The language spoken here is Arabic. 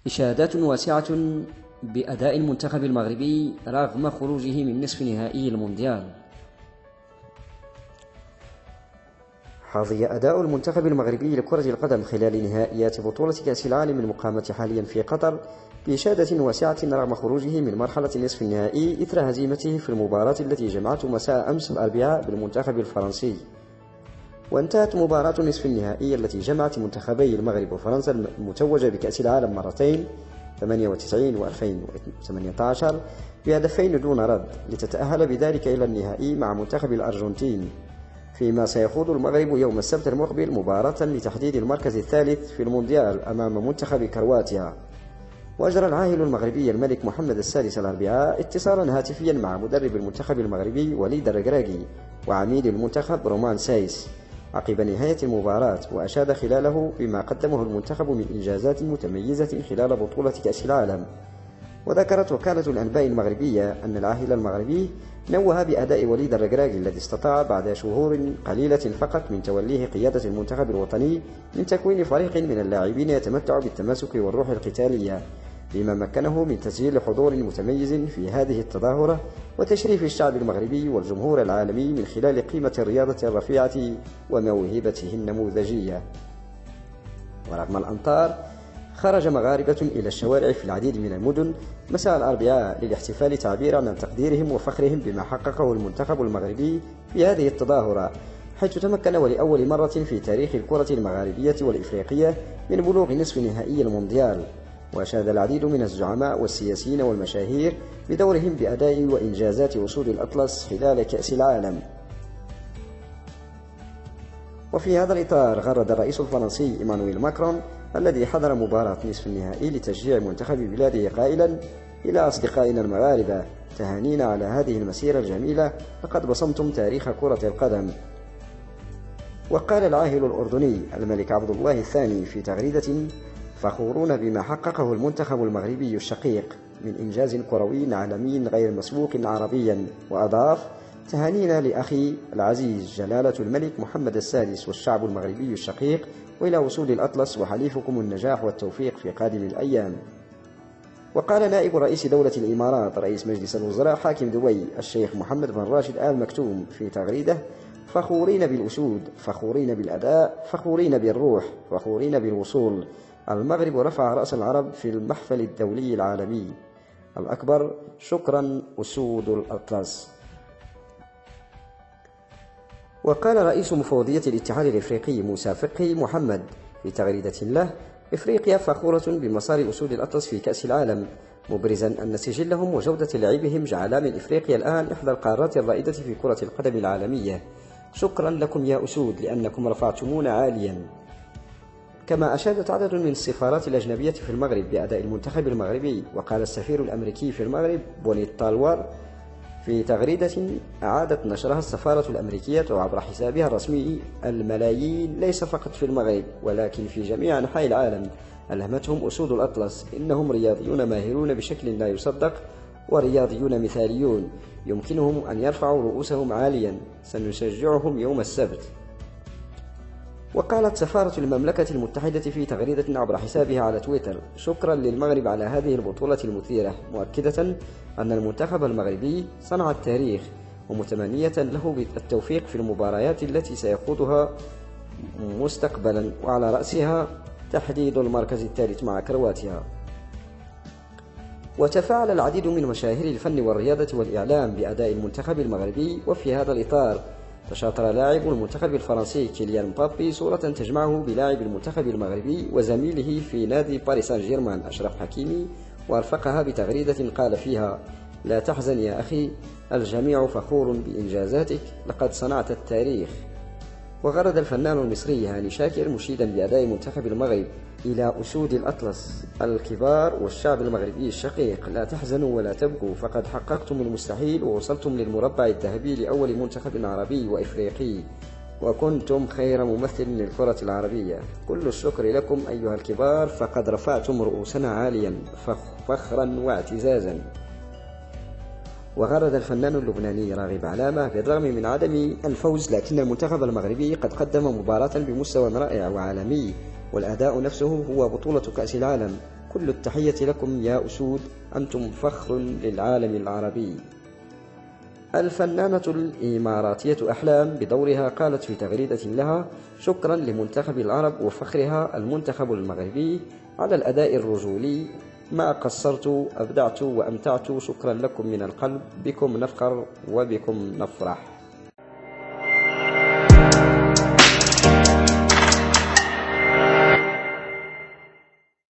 إشادات واسعة بأداء المنتخب المغربي رغم خروجه من نصف نهائي المونديال. حظي أداء المنتخب المغربي لكرة القدم خلال نهائيات بطولة كأس العالم المقامة حاليا في قطر بإشادة واسعة رغم خروجه من مرحلة نصف النهائي إثر هزيمته في المباراة التي جمعته مساء أمس الأربعاء بالمنتخب الفرنسي. وانتهت مباراة نصف النهائي التي جمعت منتخبي المغرب وفرنسا المتوجة بكأس العالم مرتين 98 و 2018 بهدفين دون رد لتتأهل بذلك إلى النهائي مع منتخب الأرجنتين، فيما سيخوض المغرب يوم السبت المقبل مباراة لتحديد المركز الثالث في المونديال أمام منتخب كرواتيا. وأجرى العاهل المغربي الملك محمد السادس الأربعاء اتصالا هاتفيا مع مدرب المنتخب المغربي وليد الركراكي وعميد المنتخب رومان سايس عقب نهاية المباراة، وأشاد خلاله بما قدمه المنتخب من إنجازات متميزة خلال بطولة كأس العالم. وذكرت وكالة الأنباء المغربية أن العاهل المغربي نوه بأداء وليد الركراكي الذي استطاع بعد شهور قليلة فقط من توليه قيادة المنتخب الوطني من تكوين فريق من اللاعبين يتمتع بالتماسك والروح القتالية، بما مكنه من تسجيل حضور متميز في هذه التظاهرة وتشريف الشعب المغربي والجمهور العالمي من خلال قيمة الرياضة الرفيعة وموهبته النموذجية. ورغم الأمطار خرج مغاربة إلى الشوارع في العديد من المدن مساء الأربعاء للاحتفال تعبيرا عن تقديرهم وفخرهم بما حققه المنتخب المغربي في هذه التظاهرة، حيث تمكن ولأول مرة في تاريخ الكرة المغاربية والإفريقية من بلوغ نصف نهائي المونديال. وأشاد العديد من الزعماء والسياسيين والمشاهير بدورهم بأداء وإنجازات أسود الأطلس خلال كأس العالم. وفي هذا الإطار غرد الرئيس الفرنسي إيمانويل ماكرون الذي حضر مباراة نصف النهائي لتشجيع منتخب بلاده قائلا: إلى أصدقائنا المغاربة، تهانينا على هذه المسيرة الجميلة، لقد بصمتم تاريخ كرة القدم. وقال العاهل الأردني الملك عبد الله الثاني في تغريدة: فخورون بما حققه المنتخب المغربي الشقيق من إنجاز كروي عالمي غير مسبوق عربيا، وأضاف: تهانينا لأخي العزيز جلالة الملك محمد السادس والشعب المغربي الشقيق، وإلى وصول الأطلس وحليفكم النجاح والتوفيق في قادم الأيام. وقال نائب رئيس دولة الإمارات رئيس مجلس الوزراء حاكم دبي الشيخ محمد بن راشد آل مكتوم في تغريده: فخورين بالأسود، فخورين بالأداء، فخورين بالروح، فخورين بالوصول. المغرب رفع رأس العرب في المحفل الدولي العالمي الأكبر. شكرا أسود الأطلس. وقال رئيس مفوضية الاتحاد الإفريقي موسى فقي محمد في تغريدة له: إفريقيا فخورة بمسار أسود الأطلس في كأس العالم، مبرزا أن سجلهم وجودة لعبهم جعلا من إفريقيا الآن إحدى القارات الرائدة في كرة القدم العالمية. شكرا لكم يا أسود لأنكم رفعتمونا عاليا. كما أشادت عدد من السفارات الأجنبية في المغرب بأداء المنتخب المغربي. وقال السفير الأمريكي في المغرب بونيت تالوار في تغريدة أعادت نشرها السفارة الأمريكية عبر حسابها الرسمي: الملايين ليس فقط في المغرب ولكن في جميع أنحاء العالم ألهمتهم أسود الأطلس، إنهم رياضيون ماهرون بشكل لا يصدق ورياضيون مثاليون يمكنهم أن يرفعوا رؤوسهم عاليا، سنشجعهم يوم السبت. وقالت سفارة المملكة المتحدة في تغريدة عبر حسابها على تويتر: شكرا للمغرب على هذه البطولة المثيرة، مؤكدة أن المنتخب المغربي صنع التاريخ، ومتمنية له التوفيق في المباريات التي سيخوضها مستقبلا، وعلى رأسها تحديد المركز الثالث مع كرواتيا. وتفاعل العديد من مشاهير الفن والرياضة والإعلام بأداء المنتخب المغربي. وفي هذا الإطار تشاطر لاعب المنتخب الفرنسي كيليان مبابي صورة تجمعه بلاعب المنتخب المغربي وزميله في نادي باريس سان جيرمان أشرف حكيمي، وارفقها بتغريدة قال فيها: لا تحزن يا أخي، الجميع فخور بإنجازاتك، لقد صنعت التاريخ. وغرد الفنان المصري هاني شاكر مشيدا بأداء منتخب المغرب: إلى أسود الأطلس الكبار والشعب المغربي الشقيق، لا تحزنوا ولا تبكوا، فقد حققتم المستحيل ووصلتم للمربع الذهبي لأول منتخب عربي وإفريقي، وكنتم خير ممثل للكرة العربية. كل الشكر لكم أيها الكبار، فقد رفعتم رؤوسنا عاليا فخرا واعتزازا. وغرد الفنان اللبناني راغب علامة: بالرغم من عدم الفوز لكن المنتخب المغربي قد قدم مباراة بمستوى رائع وعالمي، والأداء نفسه هو بطولة كأس العالم، كل التحية لكم يا أسود، أنتم فخر للعالم العربي. الفنانة الإماراتية أحلام بدورها قالت في تغريدة لها: شكرا لمنتخب العرب وفخرها المنتخب المغربي على الأداء الرجولي، ما قصرت، أبدعت وأمتعت، شكرا لكم من القلب، بكم نفخر وبكم نفرح.